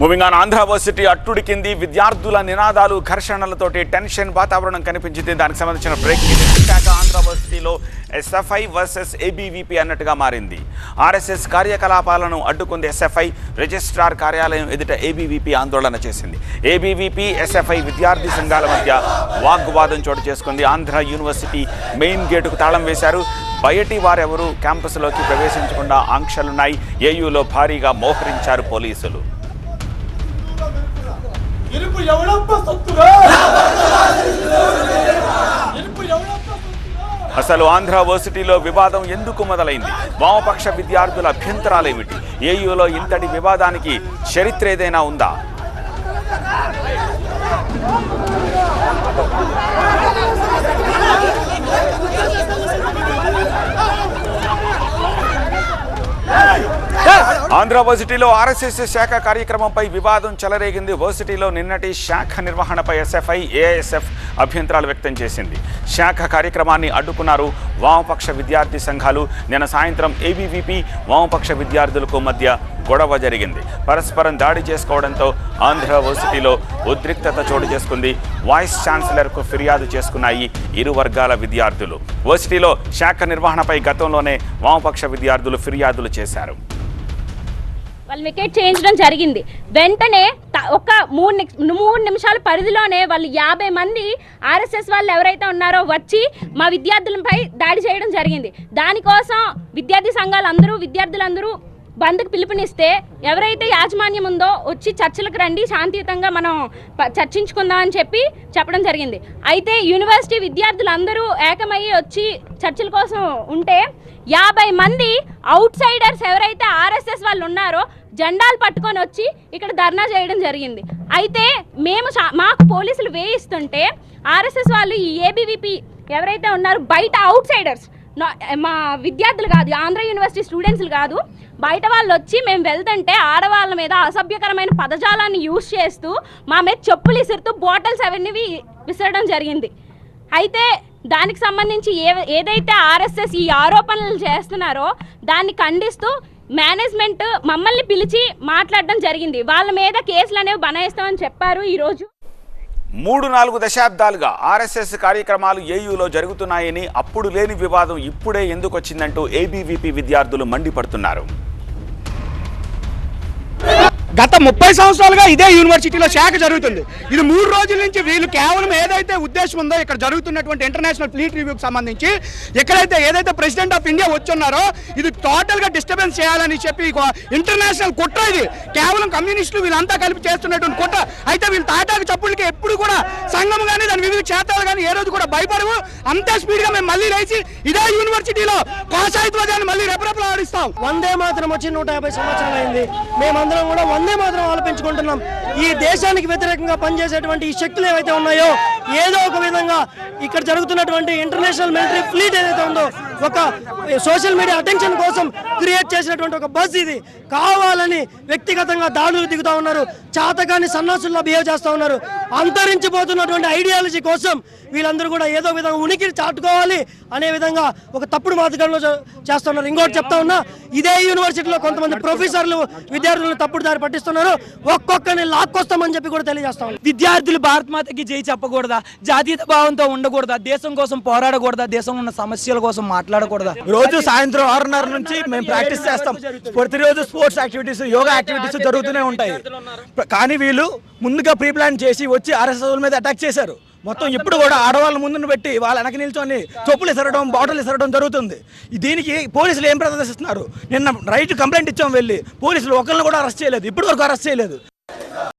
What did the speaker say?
Moving on, Andhra varsity అట్టుడికింది. విద్యార్థుల నినాదాలు, ఘర్షణలతోటి టెన్షన్ వాతావరణం కనిపించింది. దానికి సంబంధించిన బ్రేకింగ్ శాఖ ఆంధ్ర వర్సిటీలో ఎస్ఎఫ్ఐ వర్సెస్ ఏబీవీపీ అన్నట్టుగా మారింది. ఆర్ఎస్ఎస్ కార్యకలాపాలను అడ్డుకుంది ఎస్ఎఫ్ఐ. రిజిస్ట్రార్ కార్యాలయం ఎదుట ఏబీవీపీ ఆందోళన చేసింది. ఏబీవీపీ ఎస్ఎఫ్ఐ విద్యార్థి సంఘాల మధ్య వాగ్వాదం చోటు చేసుకుంది. ఆంధ్ర యూనివర్సిటీ మెయిన్ గేటుకు తాళం వేశారు. బయటి వారెవరూ క్యాంపస్లోకి ప్రవేశించకుండా ఆంక్షలున్నాయి. ఏయూలో భారీగా మోహరించారు పోలీసులు. అసలు ఆంధ్ర వర్సిటీలో వివాదం ఎందుకు మొదలైంది? వామపక్ష విద్యార్థుల అభ్యంతరాలేమిటి? ఏయూలో ఇంతటి వివాదానికి చరిత్ర ఏదైనా ఉందా? ఆంధ్ర వర్సిటీలో ఆర్ఎస్ఎస్ శాఖ కార్యక్రమంపై వివాదం చెలరేగింది. వర్సిటీలో నిన్నటి శాఖ నిర్వహణపై ఎస్ఎఫ్ఐ, ఏఐఎస్ఎఫ్ అభ్యంతరాలు వ్యక్తం చేసింది. శాఖ కార్యక్రమాన్ని అడ్డుకున్నారు వామపక్ష విద్యార్థి సంఘాలు. నిన్న సాయంత్రం ఏబీవీపీ, వామపక్ష విద్యార్థులకు మధ్య గొడవ జరిగింది. పరస్పరం దాడి చేసుకోవడంతో ఆంధ్ర వర్సిటీలో ఉద్రిక్తత చోటు చేసుకుంది. వైస్ ఛాన్సలర్కు ఫిర్యాదు చేసుకున్నాయి ఇరు వర్గాల విద్యార్థులు. వర్సిటీలో శాఖ నిర్వహణపై గతంలోనే వామపక్ష విద్యార్థులు ఫిర్యాదులు చేశారు. వాళ్ళు వికెట్ చేయించడం జరిగింది. వెంటనే ఒక మూడు నిమిషాల పరిధిలోనే వాళ్ళు 50 మంది ఆర్ఎస్ఎస్ వాళ్ళు ఎవరైతే ఉన్నారో వచ్చి మా విద్యార్థులపై దాడి చేయడం జరిగింది. దానికోసం విద్యార్థి సంఘాలు విద్యార్థులందరూ బంద్కు పిలుపునిస్తే ఎవరైతే యాజమాన్యం ఉందో వచ్చి చర్చలకు రండి, శాంతియుతంగా మనం చర్చించుకుందాం అని చెప్పడం జరిగింది. అయితే యూనివర్సిటీ విద్యార్థులందరూ ఏకమయ్యి వచ్చి చర్చల కోసం ఉంటే 50 మంది అవుట్ సైడర్స్ ఎవరైతే ఆర్ఎస్ఎస్ వాళ్ళు ఉన్నారో జెండాలు పట్టుకొని వచ్చి ఇక్కడ ధర్నా చేయడం జరిగింది. అయితే మాకు పోలీసులు వేయిస్తుంటే ఆర్ఎస్ఎస్ వాళ్ళు ఈ ఏబీవీపీ ఎవరైతే ఉన్నారో బయట అవుట్ సైడర్స్, మా విద్యార్థులు కాదు, ఆంధ్ర యూనివర్సిటీ స్టూడెంట్స్లు కాదు, బయట వాళ్ళు వచ్చి మేము వెళ్తుంటే ఆడవాళ్ళ మీద అసభ్యకరమైన పదజాలాన్ని యూజ్ చేస్తూ మా మీద చెప్పులు విసురుతూ బాటిల్స్ అవన్నీ విసరడం జరిగింది. అయితే దానికి సంబంధించి ఏదైతే ఆర్ఎస్ఎస్ ఈ ఆరోపణలు చేస్తున్నారో దాన్ని ఖండిస్తూ మేనేజ్మెంట్ మమ్మల్ని పిలిచి మాట్లాడడం జరిగింది. వాళ్ళ మీద కేసులు అనేవి బనాయిస్తామని చెప్పారు. ఈరోజు 3-4 దశాబ్దాలుగా ఆర్ఎస్ఎస్ కార్యక్రమాలు ఏయూలో జరుగుతున్నాయని, అప్పుడు లేని వివాదం ఇప్పుడే ఎందుకు వచ్చిందంటూ ఏబీవీపీ విద్యార్థులు మండిపడుతున్నారు. గత 30 సంవత్సరాలుగా ఇదే యూనివర్సిటీలో శాఖ జరుగుతుంది. ఇది 3 రోజుల నుంచి వీళ్ళు కేవలం ఏదైతే ఉద్దేశం ఉందో ఇక్కడ జరుగుతున్నటువంటి ఇంటర్నేషనల్ ఫ్లీట్ రివ్యూకి సంబంధించి ఏదైతే ప్రెసిడెంట్ ఆఫ్ ఇండియా వచ్చున్నారో ఇది టోటల్గా డిస్టర్బెన్స్ చేయాలని చెప్పి ఇంటర్నేషనల్ కుట్ర. ఇది కేవలం కమ్యూనిస్టులు వీళ్ళంతా కలిపి చేస్తున్నటువంటి కుట్ర. అయితే వీళ్ళు తాటాకు చప్పులకి ఎప్పుడు కూడా సంఘం కానీ దాని వివిధ క్షేత్రాలు కానీ ఏ రోజు కూడా భయపడవు. అంతే స్పీడ్గా మేము మళ్ళీ లేచి ఇదే యూనివర్సిటీలో కోశాయిత్వాన్ని మళ్ళీ రెపరెపలాడిస్తాం. వందే మాత్రం వచ్చి 150 సంవత్సరాలు అయింది. మేమందరం కూడా వందే మాత్రం ఆలపించుకుంటున్నాం. ఈ దేశానికి వ్యతిరేకంగా పనిచేసేటువంటి ఈ శక్తులు ఏవైతే ఉన్నాయో ఏదో ఒక విధంగా ఇక్కడ జరుగుతున్నటువంటి ఇంటర్నేషనల్ మిలిటరీ ఫ్లీట్ ఏదైతే ఉందో ఒక సోషల్ మీడియా అటెన్షన్ కోసం క్రియేట్ చేసినటువంటి ఒక బస్ ఇది. కావాలని వ్యక్తిగతంగా దాడులు దిగుతూ ఉన్నారు, చాతకాని సన్నాసుల్లో బిహేవ్ చేస్తూ ఉన్నారు. అంతరించిపోతున్నటువంటి ఐడియాలజీ కోసం వీళ్ళందరూ కూడా ఏదో విధంగా ఉనికిని చాటుకోవాలి అనే విధంగా ఒక తప్పుడు మార్గంలో చేస్తున్నారు. ఇంకోటి చెప్తా ఉన్నా, ఇదే యూనివర్సిటీలో కొంతమంది ప్రొఫెసర్లు విద్యార్థులను తప్పుడు దారి పట్టిస్తున్నారు. ఒక్కొక్కరిని లాక్కొస్తామని చెప్పి కూడా తెలియజేస్తా ఉన్నారు. విద్యార్థులు భారత్ మాతకి జై చెప్పకూడదా? జాతీయత భావంతో ఉండకూడదా? దేశం కోసం పోరాడకూడదా? దేశం ఉన్న సమస్యల కోసం మాట్లాడకూడదా? రోజు సాయంత్రం 6:30 నుంచి మేము ప్రాక్టీస్ చేస్తాం. ప్రతిరోజు స్పోర్ట్స్ యాక్టివిటీస్, యోగా యాక్టివిటీస్ జరుగుతూనే ఉంటాయి. కానీ వీళ్ళు ముందుగా ప్రీ ప్లాన్ చేసి వచ్చి ఆర్ఎస్ఎస్ మీద అటాక్ చేశారు. మొత్తం ఇప్పుడు కూడా ఆడవాళ్ళ ముందును పెట్టి వాళ్ళ వెనక నిల్చొని చెప్పులు ఇసరడం, బాటిల్ ఇసరడం జరుగుతుంది. దీనికి పోలీసులు ఏం ప్రదర్శిస్తున్నారు? నిన్న రైట్ కంప్లైంట్ ఇచ్చాం వెళ్ళి, పోలీసులు ఒకరిని కూడా అరెస్ట్ చేయలేదు, ఇప్పటి వరకు అరెస్ట్ చేయలేదు.